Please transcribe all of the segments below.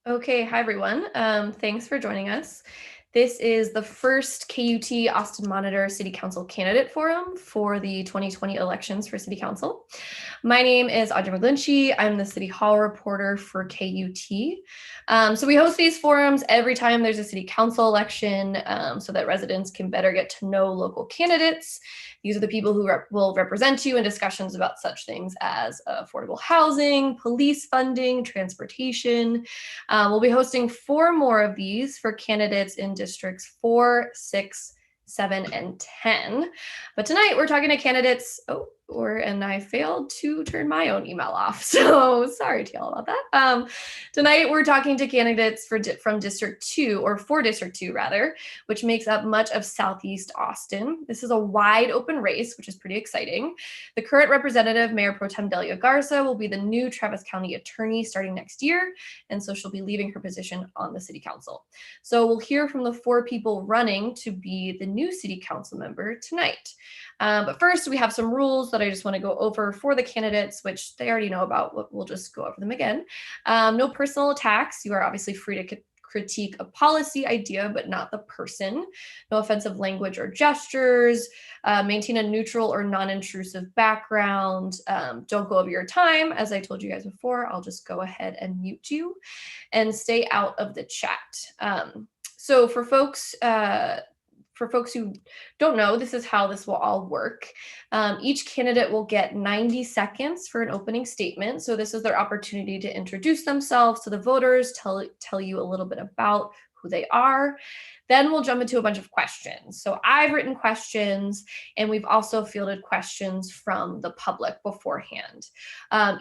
Okay, hi everyone. Thanks for joining us. This is the first KUT Austin Monitor City Council Candidate Forum for the 2020 elections for City Council. My name is Audrey McGlinchey. I'm the City Hall reporter for KUT. So we host these forums every time there's a City Council election so that residents can better get to know local candidates. These are the people who will represent you in discussions about such things as affordable housing, police funding, transportation. We'll be hosting 4 more of these for candidates in districts 4, 6, 7, and 10. But tonight we're talking to candidates. And I failed to turn my own email off. So sorry to y'all about that. Tonight we're talking to candidates from District 2, or for District 2 rather, which makes up much of Southeast Austin. This is a wide open race, which is pretty exciting. The current representative, Mayor Pro Tem Delia Garza, will be the new Travis County attorney starting next year. And so she'll be leaving her position on the city council. So we'll hear from the 4 people running to be the new city council member tonight. But first, we have some rules that I just want to go over for the candidates, which they already know about, but we'll just go over them again. No personal attacks. You are obviously free to critique a policy idea, but not the person. No offensive language or gestures. Maintain a neutral or non-intrusive background. Don't go over your time. As I told you guys before, I'll just go ahead and mute you and stay out of the chat. So for folks who don't know, this is how this will all work. Each candidate will get 90 seconds for an opening statement. So this is their opportunity to introduce themselves to the voters, tell you a little bit about who they are. Then we'll jump into a bunch of questions. So I've written questions, and we've also fielded questions from the public beforehand.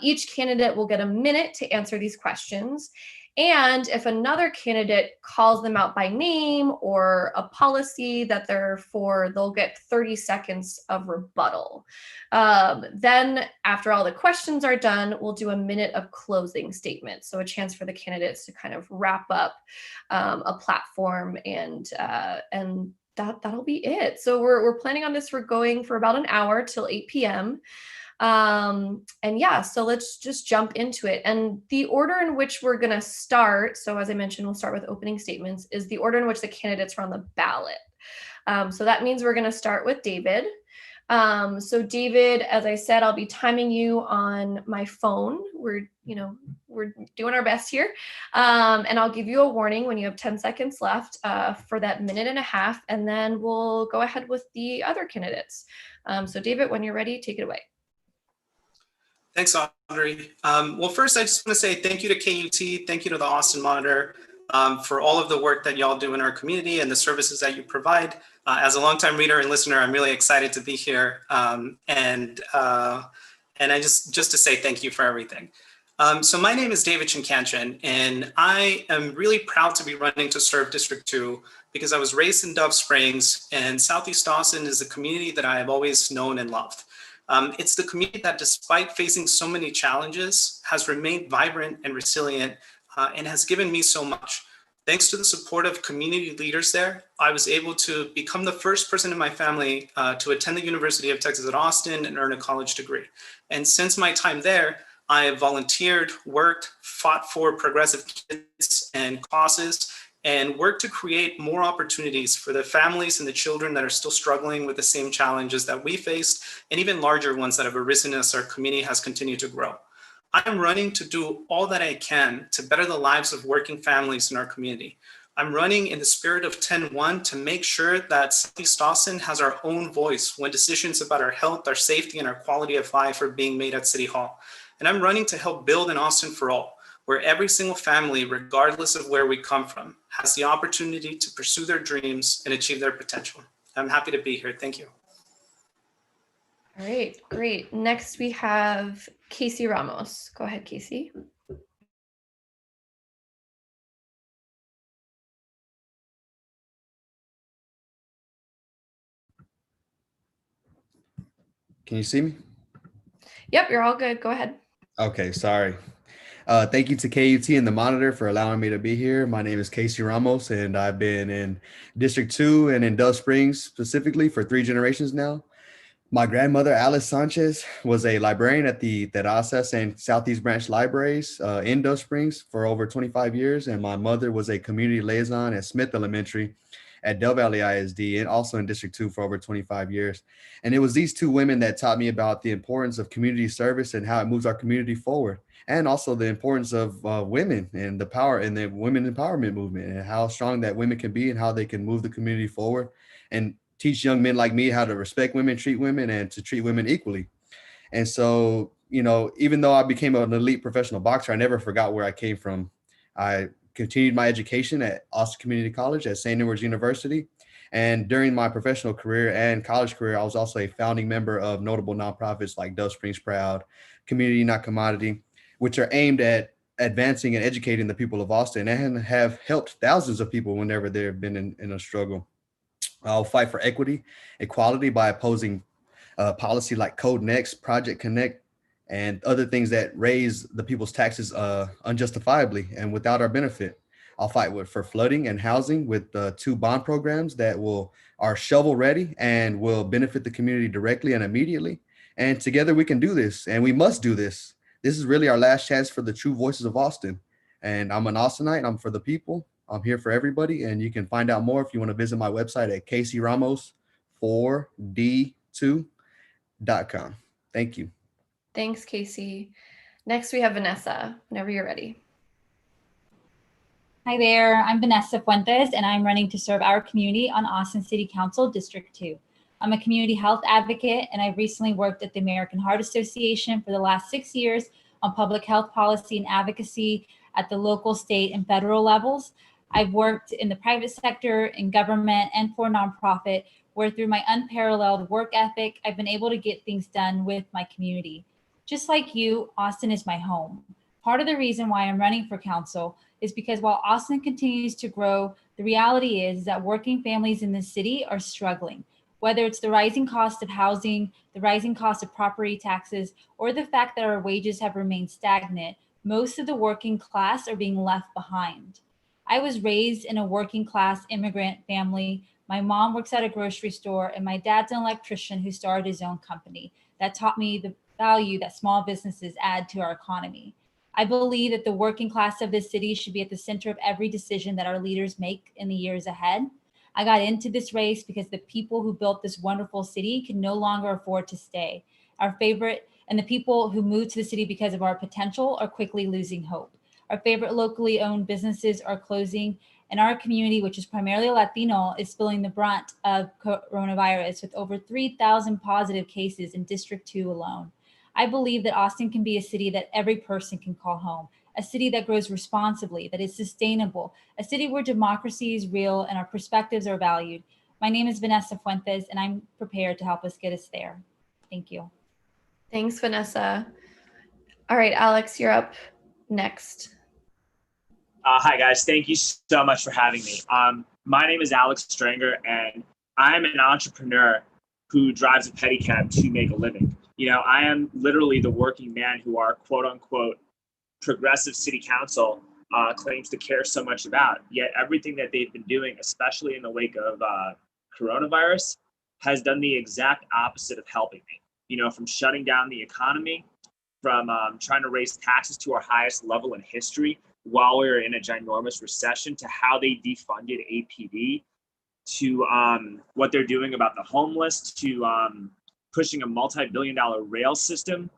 Each candidate will get a minute to answer these questions. And if another candidate calls them out by name or a policy that they're for, they'll get 30 seconds of rebuttal. Then after all the questions are done, we'll do a minute of closing statements. So a chance for the candidates to kind of wrap up a platform, and that'll be it. So we're planning on this for going for about an hour till 8 p.m. And yeah, so let's just jump into it. And the order in which we're going to start, so as I mentioned, we'll start with opening statements, is the order in which the candidates are on the ballot. So that means we're going to start with David. So David, as I said, I'll be timing you on my phone. We're doing our best here. And I'll give you a warning when you have 10 seconds left for that minute and a half, and then we'll go ahead with the other candidates. So David, when you're ready, take it away. Thanks, Audrey. Well, first, I just want to say thank you to KUT, thank you to the Austin Monitor for all of the work that y'all do in our community and the services that you provide. As a longtime reader and listener, I'm really excited to be here, and I just to say thank you for everything. So my name is David Chinkanchan, and I am really proud to be running to serve District 2 because I was raised in Dove Springs, and Southeast Austin is a community that I have always known and loved. It's the community that, despite facing so many challenges, has remained vibrant and resilient and has given me so much. Thanks to the support of community leaders there, I was able to become the first person in my family to attend the University of Texas at Austin and earn a college degree. And since my time there, I have volunteered, worked, fought for progressive kids and causes, and work to create more opportunities for the families and the children that are still struggling with the same challenges that we faced, and even larger ones that have arisen as our community has continued to grow. I'm running to do all that I can to better the lives of working families in our community. I'm running in the spirit of 10-1 to make sure that Southeast Austin has our own voice when decisions about our health, our safety, and our quality of life are being made at City Hall. And I'm running to help build an Austin for all, where every single family, regardless of where we come from, has the opportunity to pursue their dreams and achieve their potential. I'm happy to be here. Thank you. All right, great. Next we have Casey Ramos. Go ahead, Casey. Can you see me? Yep, you're all good. Go ahead. Okay, sorry. Thank you to KUT and the Monitor for allowing me to be here. My name is Casey Ramos, and I've been in District 2 and in Dove Springs specifically for 3 generations now. My grandmother, Alice Sanchez, was a librarian at the Terrazas and Southeast Branch Libraries in Dove Springs for over 25 years. And my mother was a community liaison at Smith Elementary at Dove Valley ISD and also in District 2 for over 25 years. And it was these two women that taught me about the importance of community service and how it moves our community forward. And also the importance of women and the power and the women empowerment movement and how strong that women can be and how they can move the community forward. And teach young men like me how to respect women, treat women, and to treat women equally. And so, even though I became an elite professional boxer, I never forgot where I came from. I continued my education at Austin Community College at St. Edward's University. And during my professional career and college career, I was also a founding member of notable nonprofits like Dove Springs Proud, Community Not Commodity, which are aimed at advancing and educating the people of Austin and have helped thousands of people whenever they've been in a struggle. I'll fight for equity, equality by opposing policy like Code Next, Project Connect, and other things that raise the people's taxes unjustifiably and without our benefit. I'll fight for flooding and housing with two bond programs that are shovel ready and will benefit the community directly and immediately. And together we can do this, and we must do this. This is really our last chance for the true voices of Austin. And I'm an Austinite. I'm for the people. I'm here for everybody. And you can find out more if you want to visit my website at casey4d2.com. Thank you. Thanks, Casey. Next, we have Vanessa, whenever you're ready. Hi there, I'm Vanessa Fuentes, and I'm running to serve our community on Austin City Council District 2. I'm a community health advocate, and I've recently worked at the American Heart Association for the last 6 years on public health policy and advocacy at the local, state, and federal levels. I've worked in the private sector, in government, and for nonprofit, where through my unparalleled work ethic, I've been able to get things done with my community. Just like you, Austin is my home. Part of the reason why I'm running for council is because while Austin continues to grow, the reality is that working families in the city are struggling. Whether it's the rising cost of housing, the rising cost of property taxes, or the fact that our wages have remained stagnant, most of the working class are being left behind. I was raised in a working class immigrant family. My mom works at a grocery store, and my dad's an electrician who started his own company. That taught me the value that small businesses add to our economy. I believe that the working class of this city should be at the center of every decision that our leaders make in the years ahead. I got into this race because the people who built this wonderful city can no longer afford to stay. The people who moved to the city because of our potential are quickly losing hope. Our favorite locally owned businesses are closing, and our community, which is primarily Latino, is feeling the brunt of coronavirus with over 3,000 positive cases in District 2 alone. I believe that Austin can be a city that every person can call home, a city that grows responsibly, that is sustainable, a city where democracy is real and our perspectives are valued. My name is Vanessa Fuentes, and I'm prepared to help us get us there. Thank you. Thanks, Vanessa. All right, Alex, you're up next. Hi, guys. Thank you so much for having me. My name is Alex Stranger, and I'm an entrepreneur who drives a pedicab to make a living. I am literally the working man who our quote unquote progressive city council claims to care so much about. Yet everything that they've been doing, especially in the wake of coronavirus, has done the exact opposite of helping me. From shutting down the economy, from trying to raise taxes to our highest level in history while we were in a ginormous recession, to how they defunded APD, to what they're doing about the homeless, to pushing a multi-billion-dollar rail system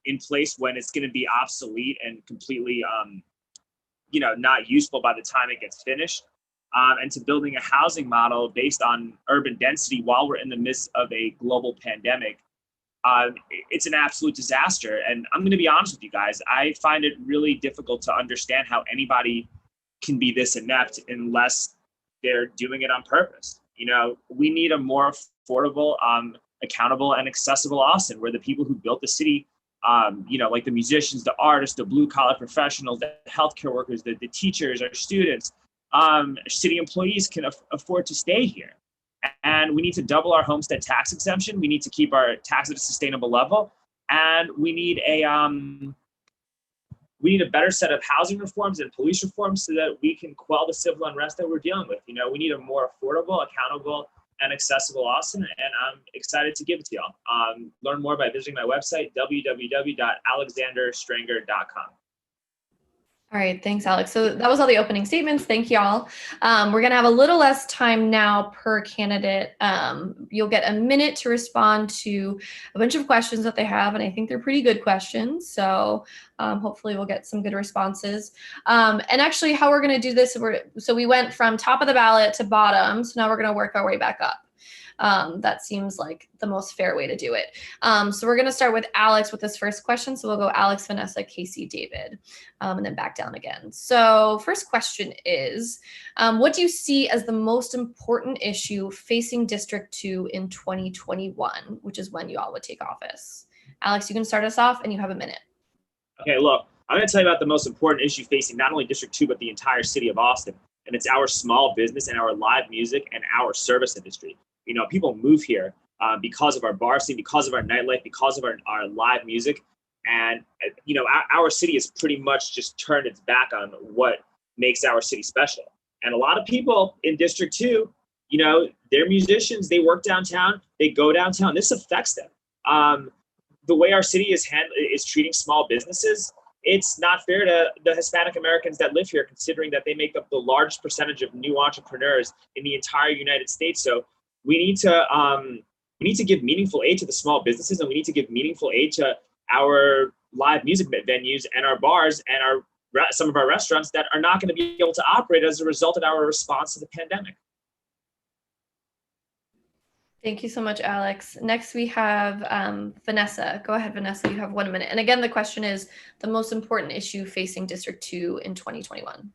in place when it's going to be obsolete and completely, not useful by the time it gets finished, and to building a housing model based on urban density while we're in the midst of a global pandemic. It's an absolute disaster. And I'm going to be honest with you guys, I find it really difficult to understand how anybody can be this inept unless they're doing it on purpose. We need a more affordable, accountable, and accessible Austin, where the people who built the city, like the musicians, the artists, the blue collar professionals, the healthcare workers, the teachers, our students, city employees can afford to stay here. And we need to double our homestead tax exemption. We need to keep our tax at a sustainable level. And we need a better set of housing reforms and police reforms so that we can quell the civil unrest that we're dealing with. We need a more affordable, accountable, and accessible Austin, and I'm excited to give it to y'all. Learn more by visiting my website, www.alexanderstranger.com. All right, thanks, Alex. So that was all the opening statements. Thank y'all. We're going to have a little less time now per candidate. You'll get a minute to respond to a bunch of questions that they have, and I think they're pretty good questions. So hopefully we'll get some good responses. And actually how we're going to do this, so we went from top of the ballot to bottom, so now we're going to work our way back up. That seems like the most fair way to do it. So we're going to start with Alex with this first question. So we'll go Alex, Vanessa, Casey, David, and then back down again. So first question is, what do you see as the most important issue facing District 2 in 2021, which is when you all would take office? Alex, you can start us off and you have a minute. Okay, look, I'm going to tell you about the most important issue facing not only District 2, but the entire city of Austin. And it's our small business and our live music and our service industry. You know, people move here because of our bar scene, because of our nightlife, because of our live music. And, you know, our city has pretty much just turned its back on what makes our city special. And a lot of people in District 2, you know, they're musicians, they work downtown, they go downtown. This affects them. The way our city is treating small businesses, it's not fair to the Hispanic Americans that live here, considering that they make up the largest percentage of new entrepreneurs in the entire United States. So we need to give meaningful aid to the small businesses, and we need to give meaningful aid to our live music venues and our bars and some of our restaurants that are not going to be able to operate as a result of our response to the pandemic. Thank you so much, Alex. Next, we have Vanessa. Go ahead, Vanessa. You have 1 minute. And again, the question is the most important issue facing District 2 in 2021.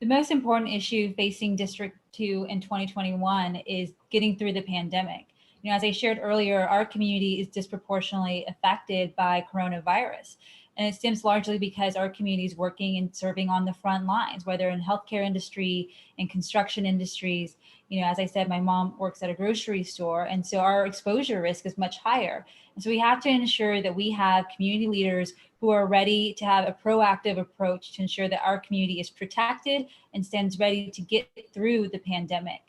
The most important issue facing District 2 in 2021 is getting through the pandemic. You know, as I shared earlier, our community is disproportionately affected by coronavirus. And it stems largely because our community is working and serving on the front lines, whether in healthcare industry and construction industries. You know, as I said, my mom works at a grocery store, and so our exposure risk is much higher. And so we have to ensure that we have community leaders who are ready to have a proactive approach to ensure that our community is protected and stands ready to get through the pandemic.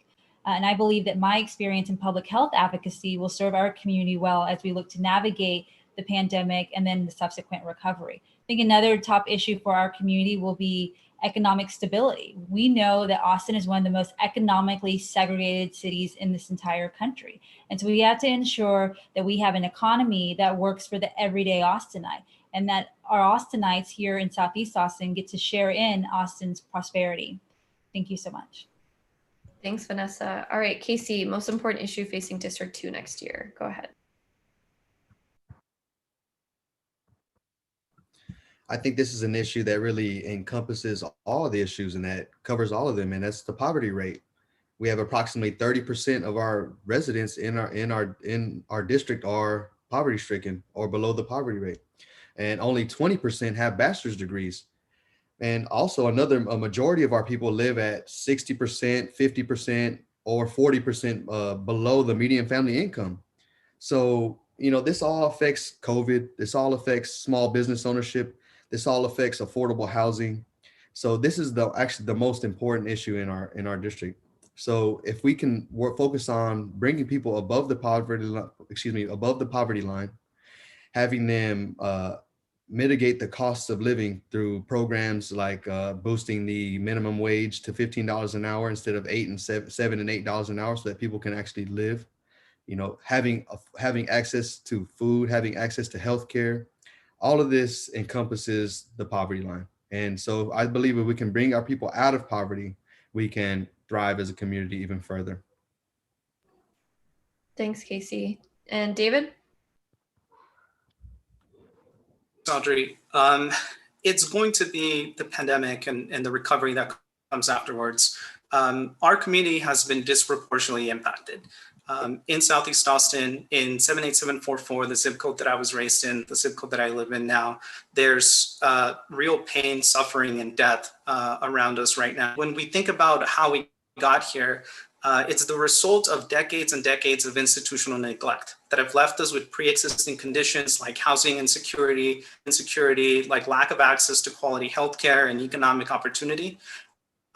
And I believe that my experience in public health advocacy will serve our community well as we look to navigate the pandemic and then the subsequent recovery. I think another top issue for our community will be economic stability. We know that Austin is one of the most economically segregated cities in this entire country. And so we have to ensure that we have an economy that works for the everyday Austinite, and that our Austinites here in Southeast Austin get to share in Austin's prosperity. Thank you so much. Thanks, Vanessa. All right, Casey, most important issue facing District 2 next year. Go ahead. I think this is an issue that really encompasses all of the issues and that covers all of them, and that's the poverty rate. We have approximately 30% of our residents in our district are poverty stricken or below the poverty rate, and only 20% have bachelor's degrees. And also a majority of our people live at 60%, 50%, or 40% below the median family income. So, you know, this all affects COVID. This all affects small business ownership. This all affects affordable housing. So this is actually the most important issue in our district. So if we can focus on bringing people above the poverty line, having them mitigate the costs of living through programs like boosting the minimum wage to $15 an hour instead of $7 and $8 an hour, so that people can actually live. You know, having access to food, having access to healthcare, all of this encompasses the poverty line. And so I believe if we can bring our people out of poverty, we can thrive as a community even further. Thanks, Casey. And David? Audrey, it's going to be the pandemic and the recovery that comes afterwards. Our community has been disproportionately impacted. In Southeast Austin, in 78744, the zip code that I was raised in, the zip code that I live in now, there's real pain, suffering, and death around us right now. When we think about how we got here, it's the result of decades and decades of institutional neglect that have left us with pre-existing conditions like housing insecurity, like lack of access to quality healthcare and economic opportunity.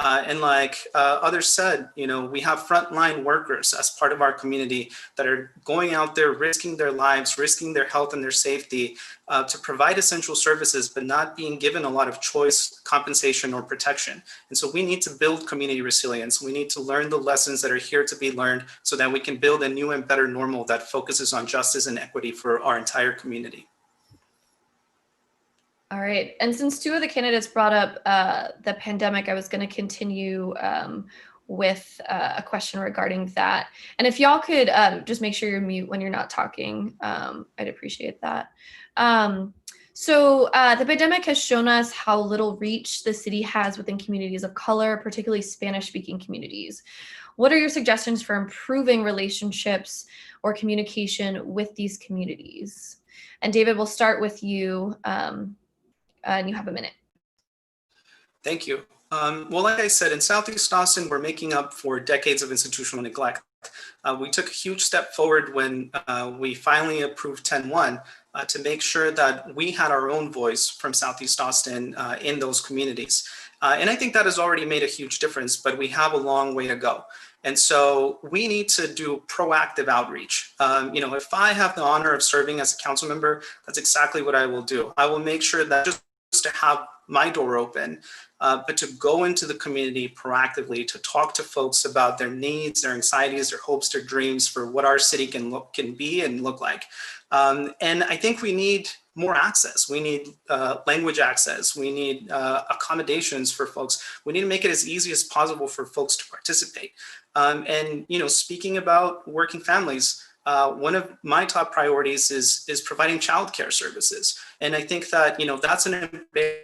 And like others said, we have frontline workers as part of our community that are going out there, risking their lives, risking their health and their safety to provide essential services, but not being given a lot of choice, compensation, or protection. And so we need to build community resilience. We need to learn the lessons that are here to be learned so that we can build a new and better normal that focuses on justice and equity for our entire community. All right. And since two of the candidates brought up the pandemic, I was going to continue with a question regarding that. And if y'all could just make sure you're mute when you're not talking, I'd appreciate that. So the pandemic has shown us how little reach the city has within communities of color, particularly Spanish-speaking communities. What are your suggestions for improving relationships or communication with these communities? And David, we'll start with you. And you have a minute. Thank you. Well, like I said, in Southeast Austin, we're making up for decades of institutional neglect. We took a huge step forward when we finally approved 10-1 to make sure that we had our own voice from Southeast Austin in those communities. And I think that has already made a huge difference, but we have a long way to go. And so we need to do proactive outreach. If I have the honor of serving as a council member, that's exactly what I will do. I will make sure that just to have my door open, but to go into the community proactively, to talk to folks about their needs, their anxieties, their hopes, their dreams for what our city can be and look like. And I think we need more access. We need language access. We need accommodations for folks. We need to make it as easy as possible for folks to participate. And speaking about working families, one of my top priorities is providing childcare services. And I think that, that's a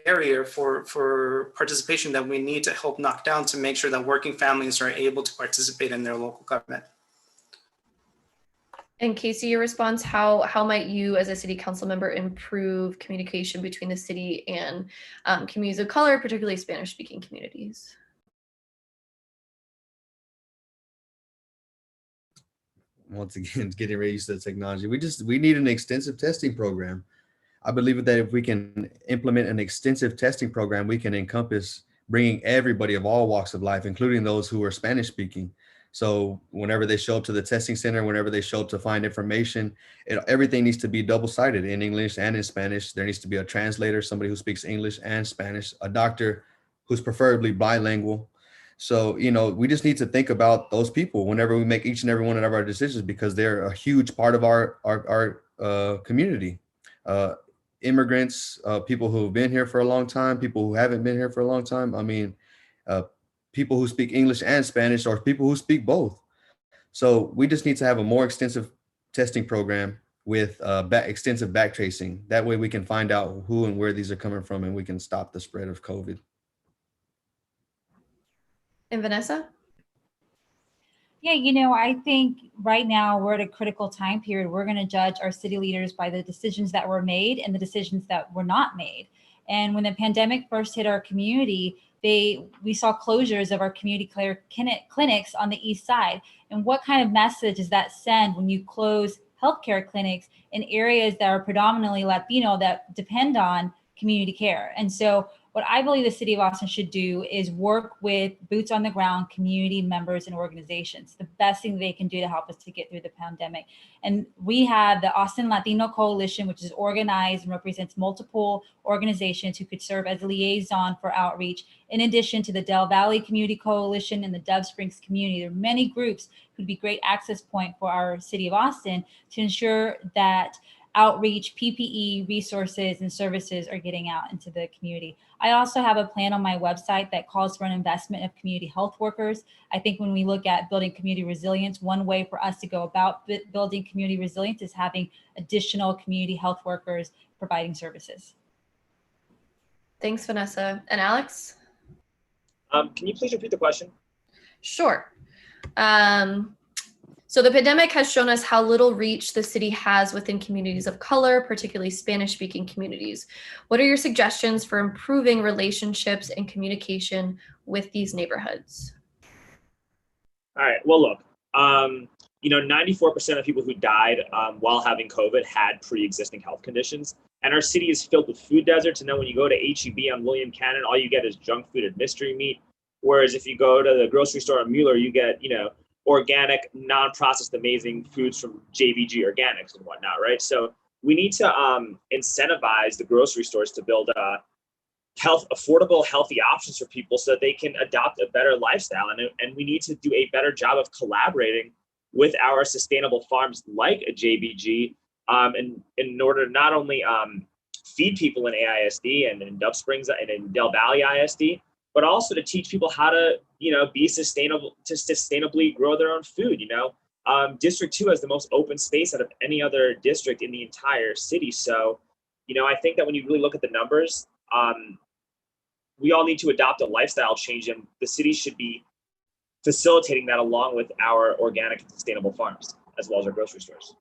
barrier for participation that we need to help knock down to make sure that working families are able to participate in their local government. And Casey, your response, how might you as a city council member improve communication between the city and communities of color, particularly Spanish-speaking communities? Once again, getting ready to the technology. We need an extensive testing program. I believe that if we can implement an extensive testing program, we can encompass bringing everybody of all walks of life, including those who are Spanish speaking. So whenever they show up to the testing center, whenever they show up to find information, everything needs to be double-sided in English and in Spanish. There needs to be a translator, somebody who speaks English and Spanish, a doctor who's preferably bilingual. So, we just need to think about those people whenever we make each and every one of our decisions, because they're a huge part of our community. Immigrants, people who have been here for a long time, people who haven't been here for a long time. I mean, people who speak English and Spanish, or people who speak both. So we just need to have a more extensive testing program with extensive back tracing. That way we can find out who and where these are coming from, and we can stop the spread of COVID. And Vanessa? Yeah, I think right now we're at a critical time period. We're going to judge our city leaders by the decisions that were made and the decisions that were not made. And when the pandemic first hit our community, we saw closures of our community clinics on the east side. And what kind of message does that send when you close healthcare clinics in areas that are predominantly Latino that depend on community care? And so what I believe the city of Austin should do is work with boots on the ground community members and organizations, the best thing they can do to help us to get through the pandemic. And we have the Austin Latino Coalition, which is organized and represents multiple organizations who could serve as a liaison for outreach, in addition to the Del Valley Community Coalition and the Dove Springs community. There are many groups who'd be great access point for our city of Austin to ensure that outreach, PPE, resources, and services are getting out into the community. I also have a plan on my website that calls for an investment of community health workers. I think when we look at building community resilience, one way for us to go about building community resilience is having additional community health workers providing services. Thanks, Vanessa. And Alex? Can you please repeat the question? Sure. So the pandemic has shown us how little reach the city has within communities of color, particularly Spanish-speaking communities. What are your suggestions for improving relationships and communication with these neighborhoods? All right. Well, look, 94% of people who died while having COVID had pre-existing health conditions. And our city is filled with food deserts. And then when you go to HEB on William Cannon, all you get is junk food and mystery meat. Whereas if you go to the grocery store in Mueller, you get, organic, non-processed, amazing foods from JVG Organics and whatnot, right? So we need to incentivize the grocery stores to build affordable, healthy options for people so that they can adopt a better lifestyle. And we need to do a better job of collaborating with our sustainable farms like a JBG, and in order to not only feed people in AISD and in Dove Springs and in Del Valley ISD, but also to teach people how to, be sustainable, to sustainably grow their own food. District 2 has the most open space out of any other district in the entire city. So, I think that when you really look at the numbers, we all need to adopt a lifestyle change, and the city should be facilitating that along with our organic and sustainable farms, as well as our grocery stores.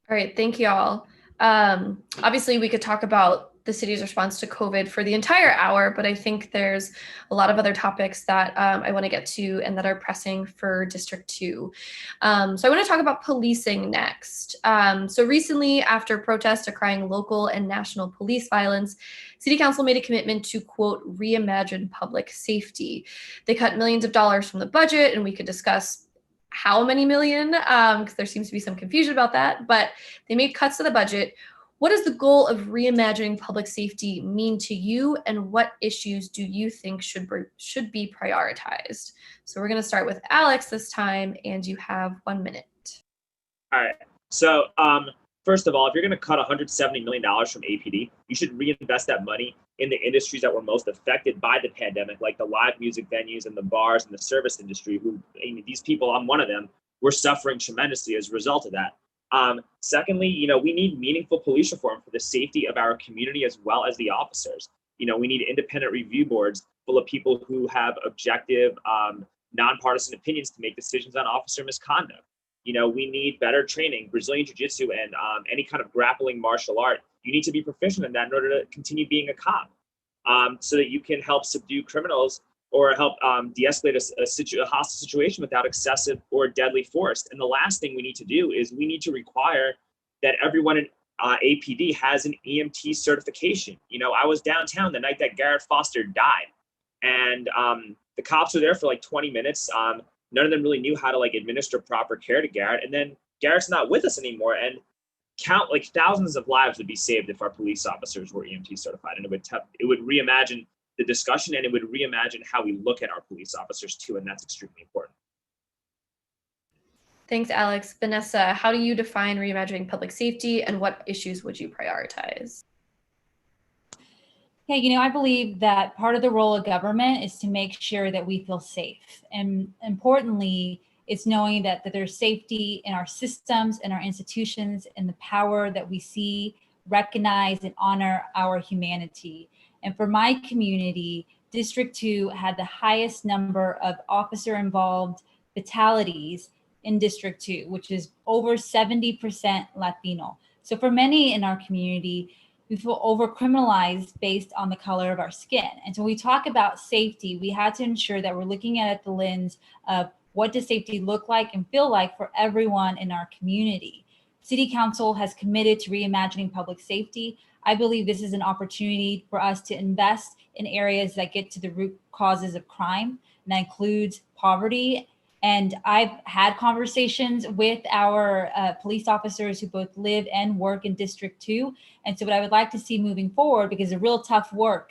All right, thank you all. Obviously, we could talk about the city's response to COVID for the entire hour, but I think there's a lot of other topics that I want to get to and that are pressing for District 2. So I want to talk about policing next. So recently, after protests decrying local and national police violence, City Council made a commitment to, quote, reimagine public safety. They cut millions of dollars from the budget, and we could discuss how many million, because there seems to be some confusion about that, but they made cuts to the budget. What does the goal of reimagining public safety mean to you, and what issues do you think should be prioritized? So we're going to start with Alex this time, and you have 1 minute. All right. So first of all, if you're going to cut $170 million from APD, you should reinvest that money in the industries that were most affected by the pandemic, like the live music venues and the bars and the service industry, these people, I'm one of them, were suffering tremendously as a result of that. Secondly, we need meaningful police reform for the safety of our community as well as the officers. We need independent review boards full of people who have objective, nonpartisan opinions to make decisions on officer misconduct. We need better training, Brazilian Jiu-Jitsu and any kind of grappling martial art. You need to be proficient in that in order to continue being a cop, so that you can help subdue criminals or help de-escalate a hostile situation without excessive or deadly force. And the last thing we need to do is we need to require that everyone in APD has an EMT certification. I was downtown the night that Garrett Foster died, and the cops were there for like 20 minutes. None of them really knew how to administer proper care to Garrett. And then Garrett's not with us anymore. And thousands of lives would be saved if our police officers were EMT certified. And it would reimagine the discussion, and it would reimagine how we look at our police officers too. And that's extremely important. Thanks, Alex. Vanessa, how do you define reimagining public safety, and what issues would you prioritize? Yeah, I believe that part of the role of government is to make sure that we feel safe. And importantly, it's knowing that there's safety in our systems and our institutions, and the power that we see, recognize, and honor our humanity. And for my community, District 2 had the highest number of officer-involved fatalities in District 2, which is over 70% Latino. So for many in our community, we feel over-criminalized based on the color of our skin. And so when we talk about safety, we had to ensure that we're looking at it the lens of what does safety look like and feel like for everyone in our community. City Council has committed to reimagining public safety. I believe this is an opportunity for us to invest in areas that get to the root causes of crime, and that includes poverty. And I've had conversations with our police officers who both live and work in District 2. And so what I would like to see moving forward, because the real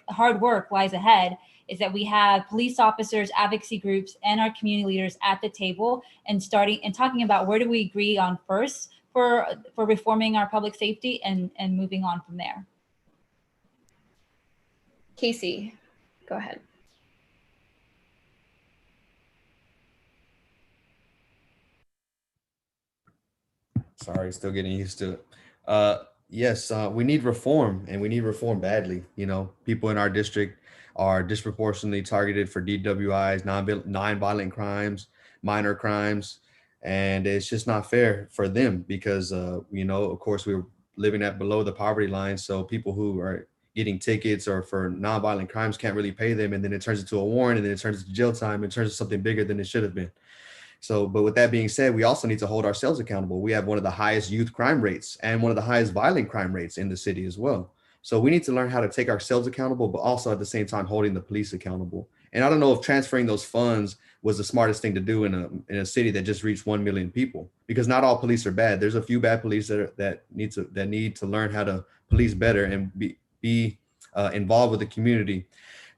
hard work lies ahead, is that we have police officers, advocacy groups, and our community leaders at the table and talking about where do we agree on first for reforming our public safety and moving on from there. Casey, go ahead. Sorry, still getting used to it. Yes, we need reform, and we need reform badly. People in our district are disproportionately targeted for DWIs, non-violent crimes, minor crimes, and it's just not fair for them because, of course, we're living at below the poverty line. So people who are getting tickets or for non-violent crimes can't really pay them, and then it turns into a warrant, and then it turns into jail time, and it turns into something bigger than it should have been. So, but with that being said, we also need to hold ourselves accountable. We have one of the highest youth crime rates and one of the highest violent crime rates in the city as well. So we need to learn how to take ourselves accountable, but also at the same time holding the police accountable. And I don't know if transferring those funds was the smartest thing to do in a city that just reached 1 million people, because not all police are bad. There's a few bad police that need to learn how to police better and be involved with the community.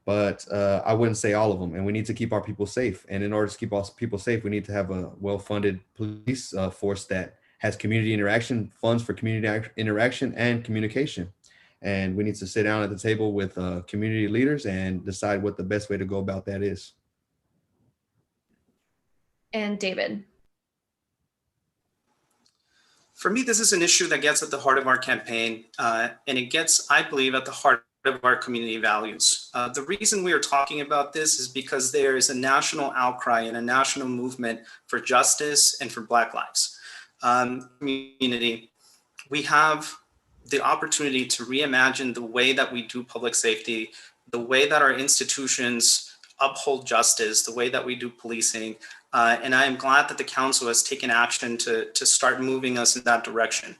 But I wouldn't say all of them. And we need to keep our people safe. And in order to keep our people safe, we need to have a well-funded police force that has community interaction, funds for community interaction and communication. And we need to sit down at the table with community leaders and decide what the best way to go about that is. And David. For me, this is an issue that gets at the heart of our campaign, and it gets, I believe, at the heart of our community values. The reason we are talking about this is because there is a national outcry and a national movement for justice and for Black lives. Community, we have the opportunity to reimagine the way that we do public safety, the way that our institutions uphold justice, the way that we do policing. And I am glad that the council has taken action to start moving us in that direction.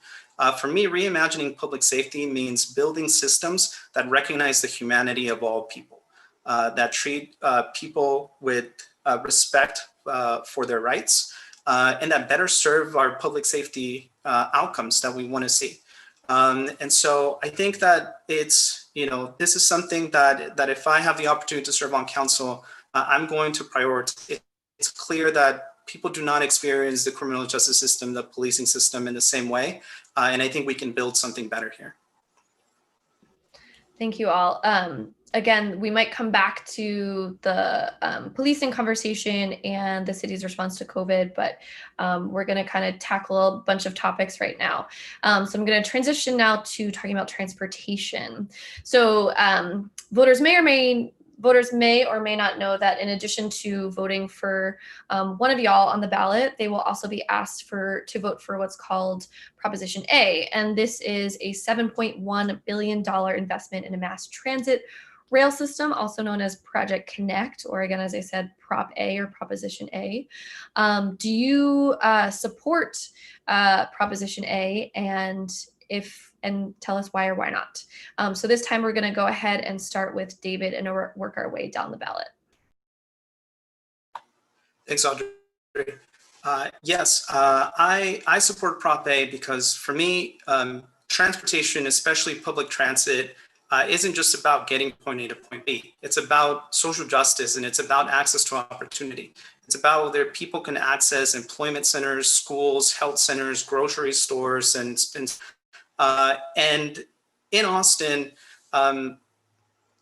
For me, reimagining public safety means building systems that recognize the humanity of all people, that treat people with respect for their rights, and that better serve our public safety outcomes that we want to see. And so I think that it's, this is something that if I have the opportunity to serve on council, I'm going to prioritize. It's clear that people do not experience the criminal justice system, the policing system in the same way. And I think we can build something better here. Thank you all. Again, we might come back to the policing conversation and the city's response to COVID, but we're going to kind of tackle a bunch of topics right now. So I'm going to transition now to talking about transportation. So voters may or may not know that in addition to voting for one of y'all on the ballot, they will also be asked to vote for what's called Proposition A. And this is a $7.1 billion investment in a mass transit rail system, also known as Project Connect, or again, as I said, Prop A or Proposition A. Do you support Proposition A, and tell us why or why not? So this time we're going to go ahead and start with David and work our way down the ballot. Thanks, Audrey. Yes, I support Prop A because for me, transportation, especially public transit, isn't just about getting point A to point B. It's about social justice, and it's about access to opportunity. It's about whether people can access employment centers, schools, health centers, grocery stores, and in Austin,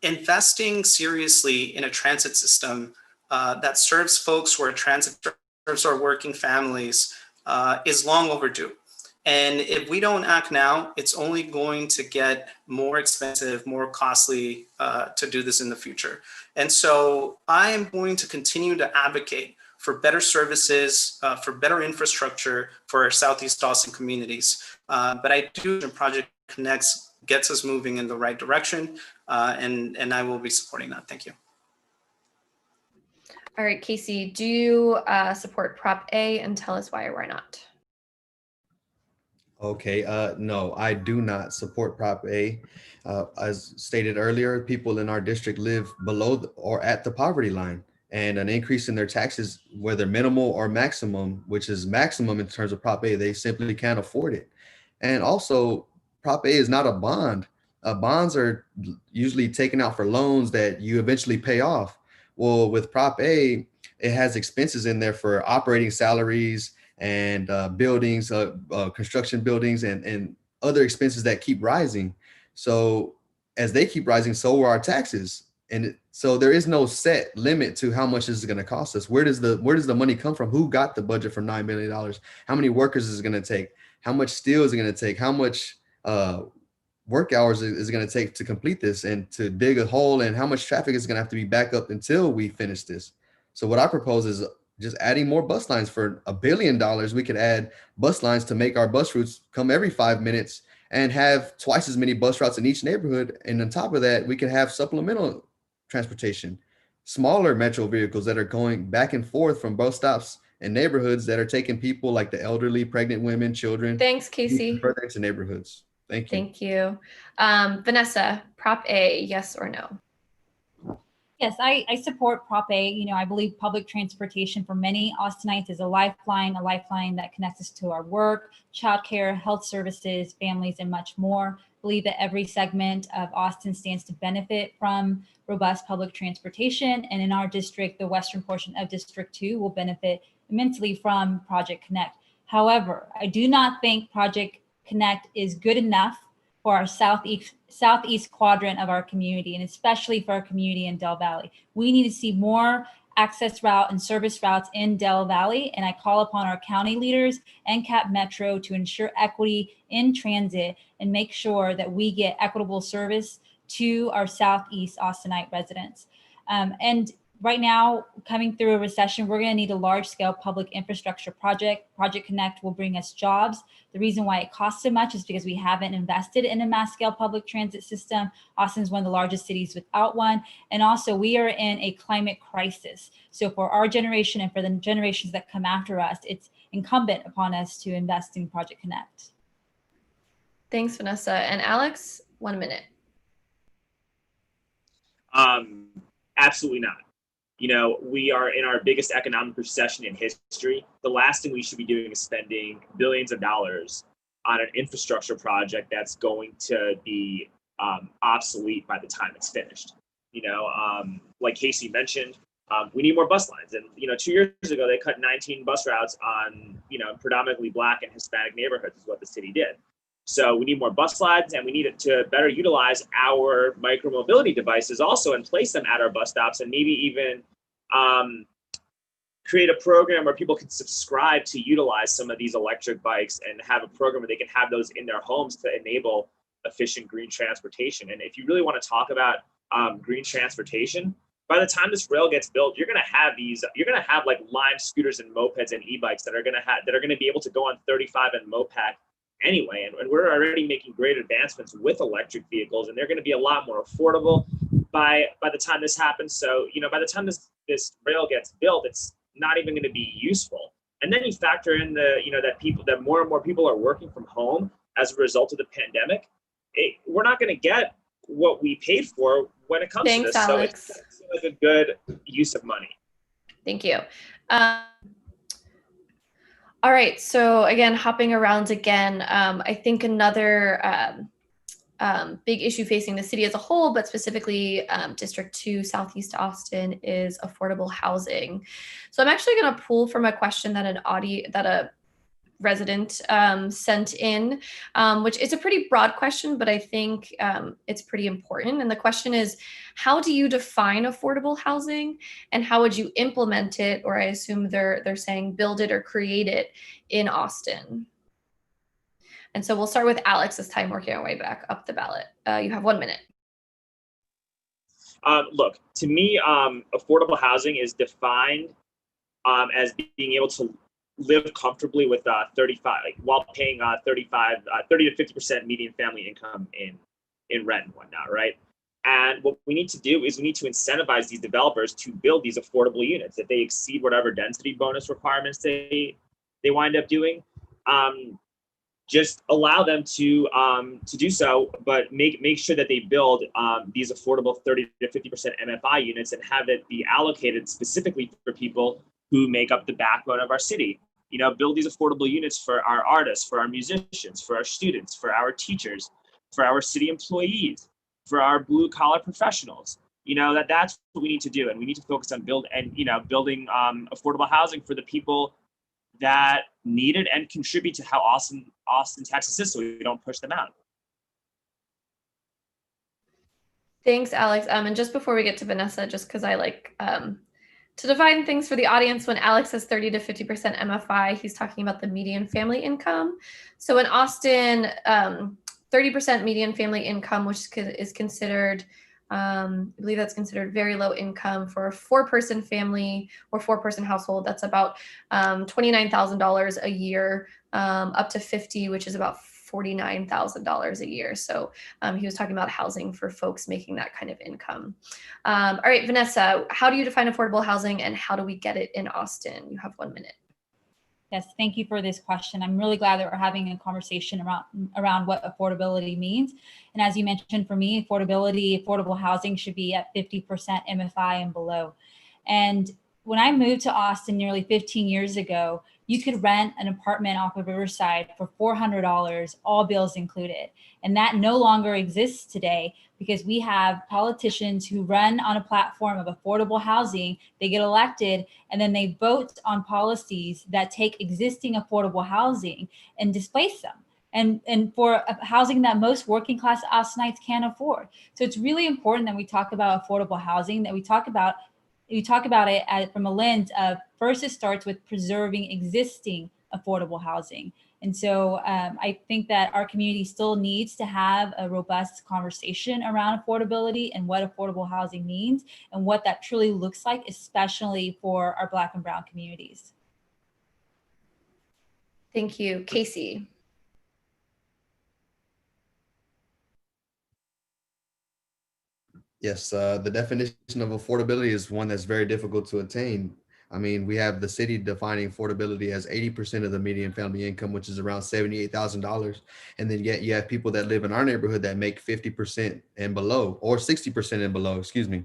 investing seriously in a transit system that serves folks who are transit, serves our working families is long overdue. And if we don't act now, it's only going to get more expensive, more costly to do this in the future. And so I am going to continue to advocate for better services, for better infrastructure for our Southeast Austin communities. But I do think Project Connects gets us moving in the right direction, and I will be supporting that. Thank you. All right, Casey, do you support Prop A, and tell us why or why not? Okay, no, I do not support Prop A. As stated earlier, people in our district live below or at the poverty line, and an increase in their taxes, whether minimal or maximum, which is maximum in terms of Prop A, they simply can't afford it. And also, Prop A is not a bond. Bonds are usually taken out for loans that you eventually pay off. Well, with Prop A, it has expenses in there for operating salaries and buildings, construction buildings, and other expenses that keep rising. So as they keep rising, so will our taxes. And so there is no set limit to how much this is going to cost us. Where does the money come from? Who got the budget for $9 million? How many workers is it going to take? How much steel is it going to take? How much work hours is it going to take to complete this and to dig a hole? And how much traffic is going to have to be back up until we finish this? So what I propose is just adding more bus lines. For $1 billion. We could add bus lines to make our bus routes come every 5 minutes and have twice as many bus routes in each neighborhood. And on top of that, we could have supplemental transportation, smaller metro vehicles that are going back and forth from bus stops and neighborhoods that are taking people like the elderly, pregnant women, children. Thanks, Casey. Further into neighborhoods. Thank you. Thank you. Vanessa, Prop A, yes or no? Yes, I support Prop A. You know, I believe public transportation for many Austinites is a lifeline that connects us to our work, childcare, health services, families, and much more. I believe that every segment of Austin stands to benefit from robust public transportation. And in our district, the western portion of District 2 will benefit immensely from Project Connect. However, I do not think Project Connect is good enough for our southeast quadrant of our community, and especially for our community in Del Valley. We need to see more access route and service routes in Del Valley, and I call upon our county leaders and Cap Metro to ensure equity in transit and make sure that we get equitable service to our southeast Austinite residents. And right now, coming through a recession, we're going to need a large-scale public infrastructure project. Project Connect will bring us jobs. The reason why it costs so much is because we haven't invested in a mass-scale public transit system. Austin is one of the largest cities without one. And also, we are in a climate crisis. So for our generation and for the generations that come after us, it's incumbent upon us to invest in Project Connect. Thanks, Vanessa. And Alex, 1 minute. Absolutely not. You know, we are in our biggest economic recession in history. The last thing we should be doing is spending billions of dollars on an infrastructure project that's going to be obsolete by the time it's finished. You know, like Casey mentioned, we need more bus lines. And, you know, 2 years ago, they cut 19 bus routes on, you know, predominantly Black and Hispanic neighborhoods is what the city did. So we need more bus lines, and we need to better utilize our micromobility devices also and place them at our bus stops, and maybe even create a program where people can subscribe to utilize some of these electric bikes and have a program where they can have those in their homes to enable efficient green transportation. And if you really want to talk about green transportation, by the time this rail gets built, you're going to have like Lime scooters and mopeds and e-bikes that are going to be able to go on 35 and Mopac anyway. And we're already making great advancements with electric vehicles, and they're going to be a lot more affordable by the time this happens. So, you know, by the time this rail gets built, it's not even going to be useful. And then you factor in that more and more people are working from home as a result of the pandemic. We're not going to get what we paid for when it comes to this. Alex. So it's like a good use of money. Thank you. All right, so again, hopping around again, I think another big issue facing the city as a whole, but specifically District 2, Southeast Austin, is affordable housing. So I'm actually going to pull from a question that a resident sent in, which is a pretty broad question, but I think it's pretty important. And the question is, how do you define affordable housing, and how would you implement it? Or I assume they're saying build it or create it in Austin. And so we'll start with Alex this time, working our way back up the ballot. You have 1 minute. Look, to me, affordable housing is defined as being able to live comfortably with 35, while paying 30 to 50% median family income in rent and whatnot, right? And what we need to do is we need to incentivize these developers to build these affordable units. If they exceed whatever density bonus requirements they wind up doing, just allow them to do so, but make sure that they build these affordable 30 to 50% MFI units and have it be allocated specifically for people who make up the backbone of our city. You know, build these affordable units for our artists, for our musicians, for our students, for our teachers, for our city employees, for our blue collar professionals. You know, that's what we need to do, and we need to focus on building affordable housing for the people that need it and contribute to how Austin, Texas is, so we don't push them out. Thanks, Alex. And just before we get to Vanessa, just because I like to define things for the audience, when Alex says 30 to 50% MFI, he's talking about the median family income. So in Austin, 30% median family income, which is considered, I believe that's considered very low income for a 4-person family or 4-person household. That's about $29,000 a year, up to 50, which is about $49,000 a year. So he was talking about housing for folks making that kind of income. All right, Vanessa, how do you define affordable housing, and how do we get it in Austin? You have 1 minute. Yes, thank you for this question. I'm really glad that we're having a conversation around what affordability means. And as you mentioned, for me, affordable housing should be at 50% MFI and below. And when I moved to Austin nearly 15 years ago, you could rent an apartment off of Riverside for $400, all bills included. And that no longer exists today because we have politicians who run on a platform of affordable housing. They get elected and then they vote on policies that take existing affordable housing and displace them. And for housing that most working class Austinites can't afford. So it's really important that we talk about affordable housing, that we talk about it from a lens of, first, it starts with preserving existing affordable housing. And so I think that our community still needs to have a robust conversation around affordability and what affordable housing means and what that truly looks like, especially for our Black and Brown communities. Thank you. Casey. Yes, the definition of affordability is one that's very difficult to attain. I mean, we have the city defining affordability as 80% of the median family income, which is around $78,000. And then yet you have people that live in our neighborhood that make 50% and below, or 60% and below, excuse me.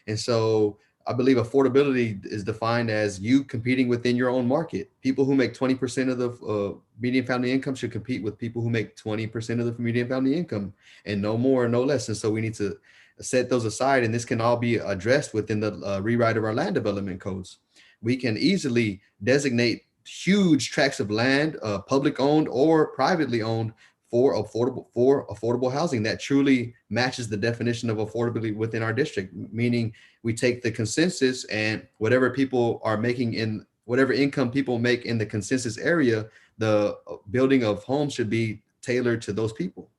And so I believe affordability is defined as you competing within your own market. People who make 20% of the median family income should compete with people who make 20% of the median family income, and no more, no less. And so we need to set those aside, and this can all be addressed within the rewrite of our land development codes. We can easily designate huge tracts of land, public owned or privately owned, for affordable housing that truly matches the definition of affordability within our district. Meaning, we take the consensus and whatever people are making in whatever income people make in the consensus area, the building of homes should be tailored to those people.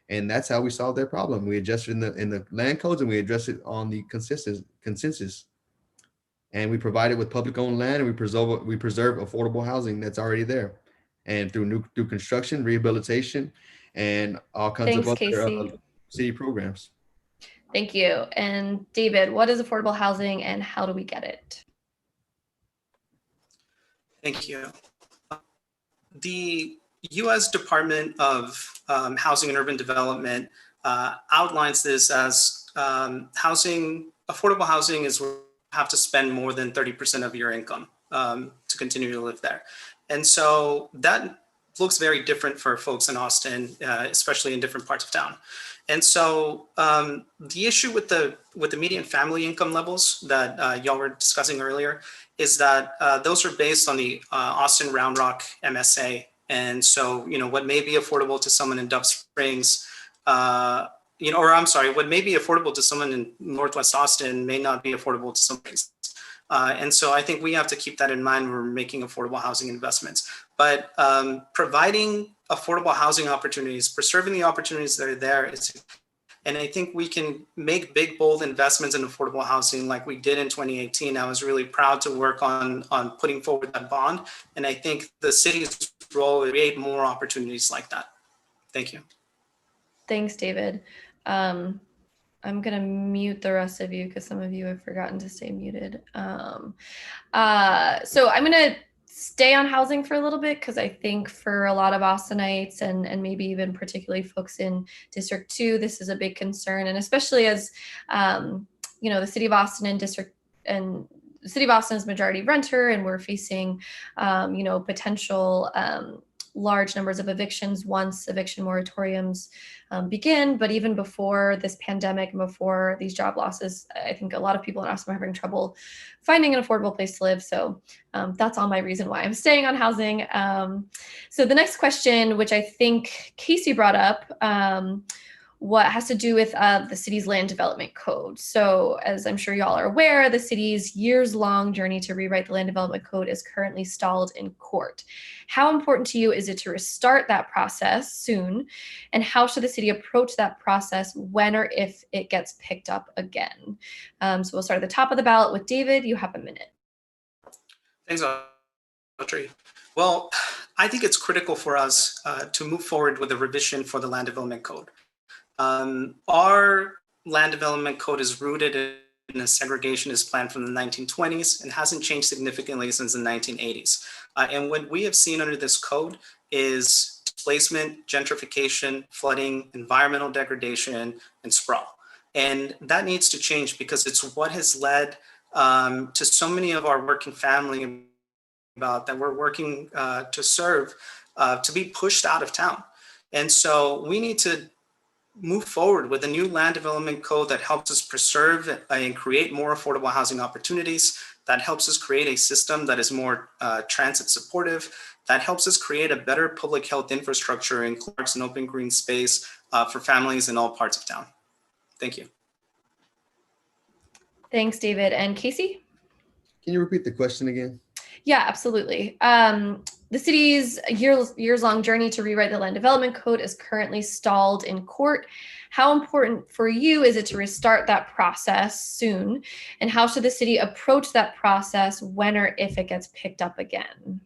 And that's how we solve that problem. We adjust it in the land codes, and we address it on the consensus. And we provide it with public owned land, and we preserve affordable housing that's already there. And through construction, rehabilitation, and all kinds Thanks, of other Casey. city programs. Thank you. And David, what is affordable housing and how do we get it? Thank you. The U.S. Department of Housing and Urban Development outlines this as affordable housing is where you have to spend more than 30% of your income to continue to live there. And so that looks very different for folks in Austin, especially in different parts of town. And so the issue with the median family income levels that y'all were discussing earlier is that those are based on the Austin Round Rock MSA. And so, what may be affordable to someone in Dove Springs, what may be affordable to someone in Northwest Austin may not be affordable to someone else. And so I think we have to keep that in mind when we're making affordable housing investments. But providing affordable housing opportunities, preserving the opportunities that are there, and I think we can make big, bold investments in affordable housing like we did in 2018. I was really proud to work on putting forward that bond. And I think the city's role is to create more opportunities like that. Thank you. Thanks, David. I'm going to mute the rest of you because some of you have forgotten to stay muted. So I'm going to stay on housing for a little bit because I think for a lot of Austinites and maybe even particularly folks in District 2, this is a big concern. And especially as, the City of Austin and the City of Austin is majority renter, and we're facing, potential large numbers of evictions once eviction moratoriums begin. But even before this pandemic and before these job losses, I think a lot of people in Austin are having trouble finding an affordable place to live. So that's all my reason why I'm staying on housing. So the next question, which I think Casey brought up, what has to do with the city's land development code. So as I'm sure y'all are aware, the city's years-long journey to rewrite the land development code is currently stalled in court. How important to you is it to restart that process soon? And how should the city approach that process when or if it gets picked up again? So we'll start at the top of the ballot with David. You have a minute. Thanks, Audrey. Well, I think it's critical for us to move forward with a revision for the land development code. Our land development code is rooted in a segregationist plan from the 1920s and hasn't changed significantly since the 1980s. And what we have seen under this code is displacement, gentrification, flooding, environmental degradation, and sprawl. And that needs to change because it's what has led to so many of our working family about that we're working to serve to be pushed out of town. And so we need to move forward with a new land development code that helps us preserve and create more affordable housing opportunities, that helps us create a system that is more transit supportive, that helps us create a better public health infrastructure in parks and open green space for families in all parts of town. Thank you. Thanks, David. And Casey? Can you repeat the question again? Yeah, absolutely. The city's years-long journey to rewrite the land development code is currently stalled in court. How important for you is it to restart that process soon? And how should the city approach that process when or if it gets picked up again?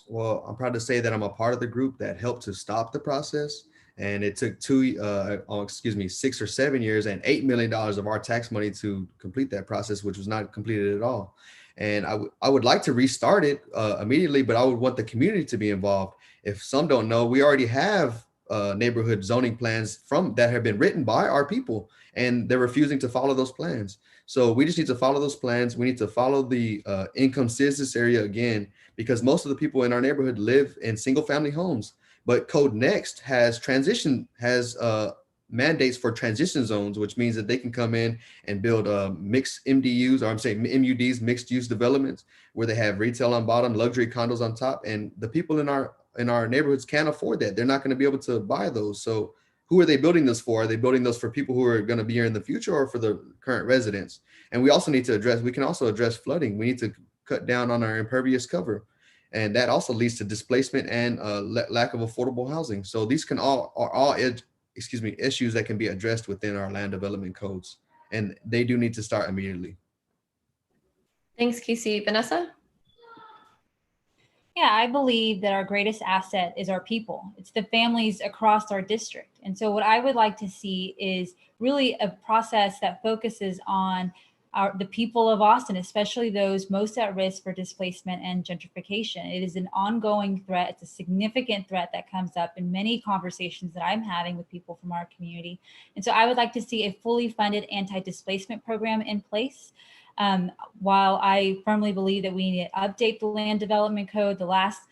Well, I'm proud to say that I'm a part of the group that helped to stop the process. And it took 6 or 7 years and $8 million of our tax money to complete that process, which was not completed at all. And I would like to restart it immediately, but I would want the community to be involved. If some don't know, we already have neighborhood zoning plans that have been written by our people, and they're refusing to follow those plans. So we just need to follow those plans. We need to follow the income census area again, because most of the people in our neighborhood live in single family homes. But Code Next has mandates for transition zones, which means that they can come in and build mixed MDUs, or I'm saying MUDs, mixed use developments, where they have retail on bottom, luxury condos on top, and the people in our neighborhoods can't afford that. They're not going to be able to buy those. So who are they building this for? Are they building those for people who are going to be here in the future, or for the current residents? And we also need to address flooding. We need to cut down on our impervious cover. And that also leads to displacement and lack of affordable housing. So these are all issues that can be addressed within our land development codes. And they do need to start immediately. Thanks, Casey. Vanessa? Yeah, I believe that our greatest asset is our people. It's the families across our district. And so what I would like to see is really a process that focuses on the people of Austin, especially those most at risk for displacement and gentrification. It is an ongoing threat. It's a significant threat that comes up in many conversations that I'm having with people from our community. And so I would like to see a fully funded anti-displacement program in place. While I firmly believe that we need to update the land development code, the last